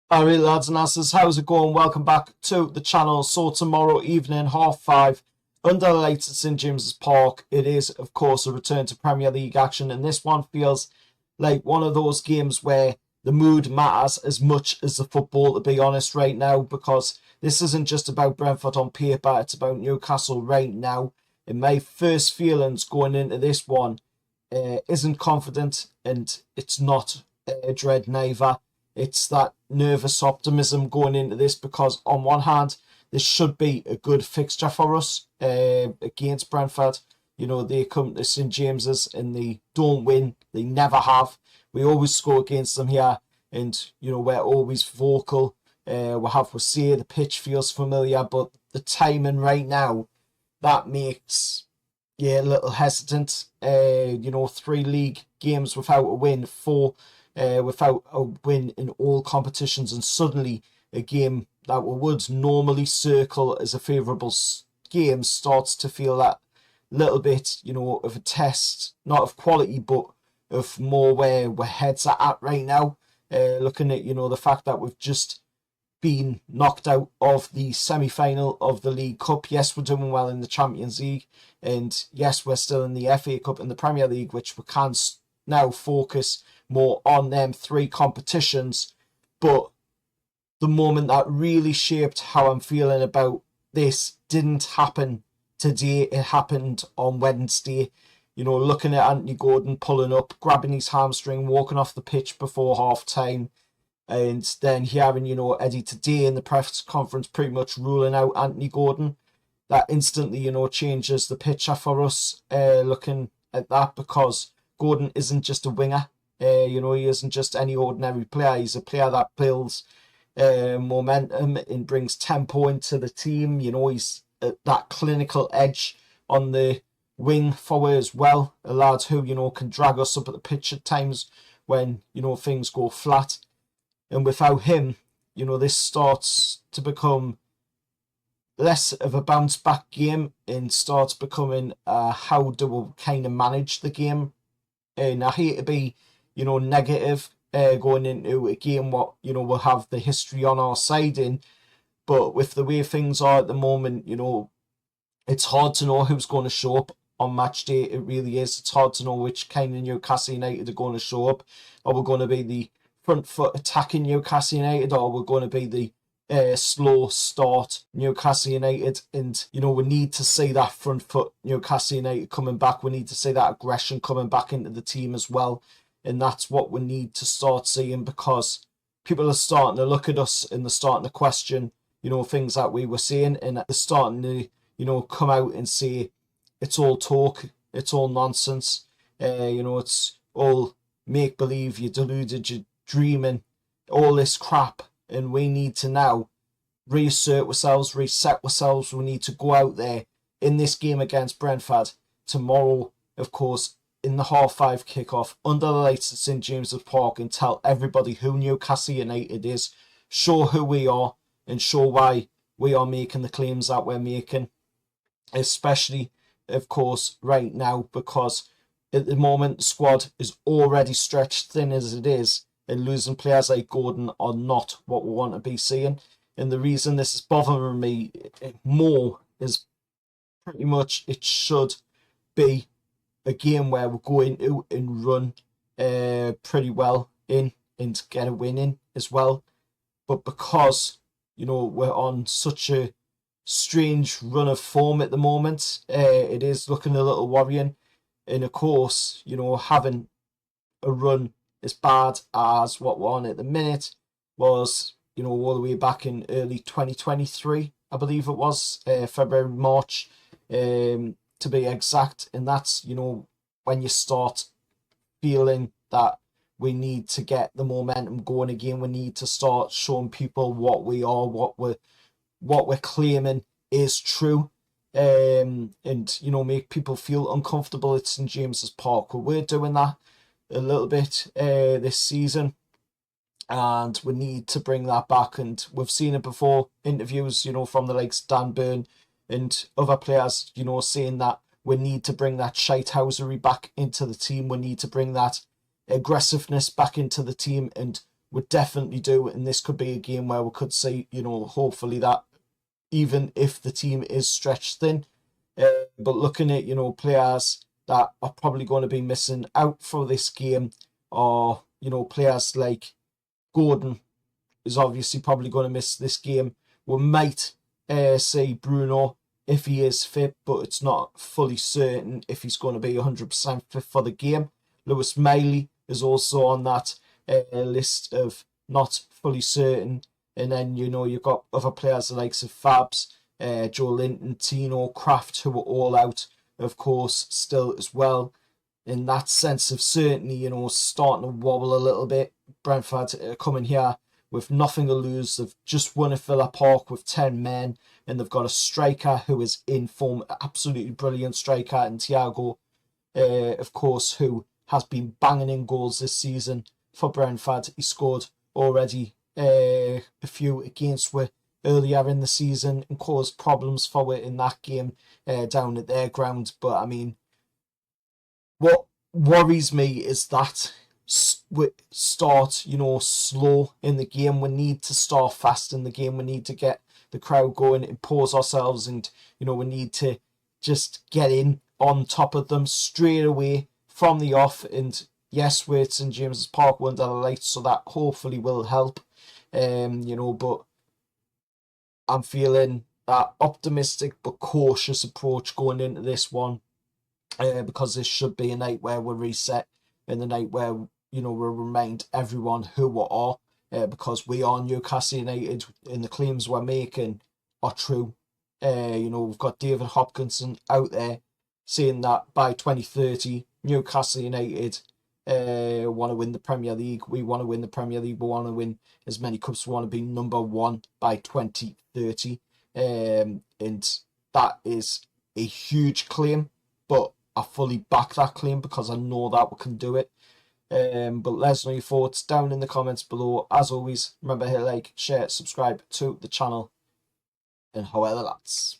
Alright lads and asses, how's it going? Welcome back to the channel. So tomorrow evening, 5:30, under the lights at St James's Park, it is of course a return to Premier League action, and this one feels like one of those games where the mood matters as much as the football, to be honest, right now, because this isn't just about Brentford on paper, it's about Newcastle right now. And my first feelings going into this one isn't confident, and it's not dread neither. It's that nervous optimism going into this because, on one hand, this should be a good fixture for us against Brentford. You know, they come to St James's and they don't win. They never have. We always score against them here, and, you know, we're always vocal. We say the pitch feels familiar, but the timing right now, that makes a little hesitant. 3 league games without a win, without a win in all competitions, and suddenly a game that we would normally circle as a favourable game starts to feel that little bit, of a test, not of quality, but of more where our heads are at right now. Looking at, the fact that we've just been knocked out of the semi-final of the League Cup. Yes, we're doing well in the Champions League, and yes, we're still in the FA Cup and the Premier League, which we can now focus more on them 3 competitions. But the moment that really shaped how I'm feeling about this didn't happen today. It happened on Wednesday. Looking at Anthony Gordon pulling up, grabbing his hamstring, walking off the pitch before half time, and then hearing, Eddie today in the press conference pretty much ruling out Anthony Gordon. That instantly, changes the picture for us, looking at that, because Gordon isn't just a winger. He isn't just any ordinary player. He's a player that builds momentum and brings tempo into the team. He's that clinical edge on the wing forward as well. A lad who, can drag us up at the pitch at times when, things go flat. And without him, this starts to become less of a bounce back game and starts becoming how do we kind of manage the game. And I hate to be, negative going into a game what, we'll have the history on our side in, but with the way things are at the moment, it's hard to know who's going to show up on match day. It really is. It's hard to know which kind of Newcastle United are going to show up. Are we going to be the front foot attacking Newcastle United, or we're going to be the slow start Newcastle United? And we need to see that front foot Newcastle United coming back. We need to see that aggression coming back into the team as well, and that's what we need to start seeing, because people are starting to look at us and they're starting to question things that we were saying, and they're starting to come out and say it's all talk, it's all nonsense, it's all make believe, you're deluded, you're dreaming, all this crap. And we need to now reassert ourselves, reset ourselves. We need to go out there in this game against Brentford tomorrow, of course, in the 5:30 kickoff, under the lights at St James's Park, and tell everybody who Newcastle United is, show who we are, and show why we are making the claims that we're making. Especially, of course, right now, because at the moment the squad is already stretched thin as it is, and losing players like Gordon are not what we want to be seeing. And the reason this is bothering me more is pretty much it should be a game where we're going to and run pretty well in and get a win in as well. But because, we're on such a strange run of form at the moment, it is looking a little worrying. And of course, having a run as bad as what we're on at the minute was, all the way back in early 2023, I believe it was, February, March, to be exact. And that's, when you start feeling that we need to get the momentum going again. We need to start showing people what we are, what we're claiming is true, and make people feel uncomfortable at St James's Park. We're doing that a little bit this season, and we need to bring that back. And we've seen it before, interviews from the likes of Dan Burn and other players saying that we need to bring that shitehousery back into the team. We need to bring that aggressiveness back into the team, and would definitely do, and this could be a game where we could see, hopefully that even if the team is stretched thin. But looking at, players that are probably going to be missing out for this game are, players like Gordon is obviously probably going to miss this game. We might see Bruno if he is fit, but it's not fully certain if he's going to be 100% fit for the game. Lewis Miley is also on that list of not fully certain. And then, you've got other players the likes of Fabs, Joe Linton, Tino, Kraft, who are all out, of course, still as well. In that sense of certainty, starting to wobble a little bit. Brentford coming here with nothing to lose. They've just won at Villa Park with 10 men, and they've got a striker who is in form, absolutely brilliant striker, and Thiago, of course, who has been banging in goals this season for Brentford. He scored already a few against Wigan earlier in the season and caused problems for it in that game down at their ground. But I mean, what worries me is that we start, slow in the game. We need to start fast in the game. We need to get the crowd going, impose ourselves, and we need to just get in on top of them straight away from the off. And yes, we're at St James's Park, we're under the lights, so that hopefully will help. But I'm feeling that optimistic but cautious approach going into this one, because this should be a night where we're reset, and the night where we remind everyone who we are, because we are Newcastle United, and the claims we're making are true. We've got David Hopkinson out there saying that by 2030, Newcastle United want to win the Premier League. We want to win the Premier League. We want to win as many cups. We want to be number one by 2030. And that is a huge claim, but I fully back that claim because I know that we can do it. But let us know your thoughts down in the comments below. As always, remember, hit like, share, subscribe to the channel, and however lads.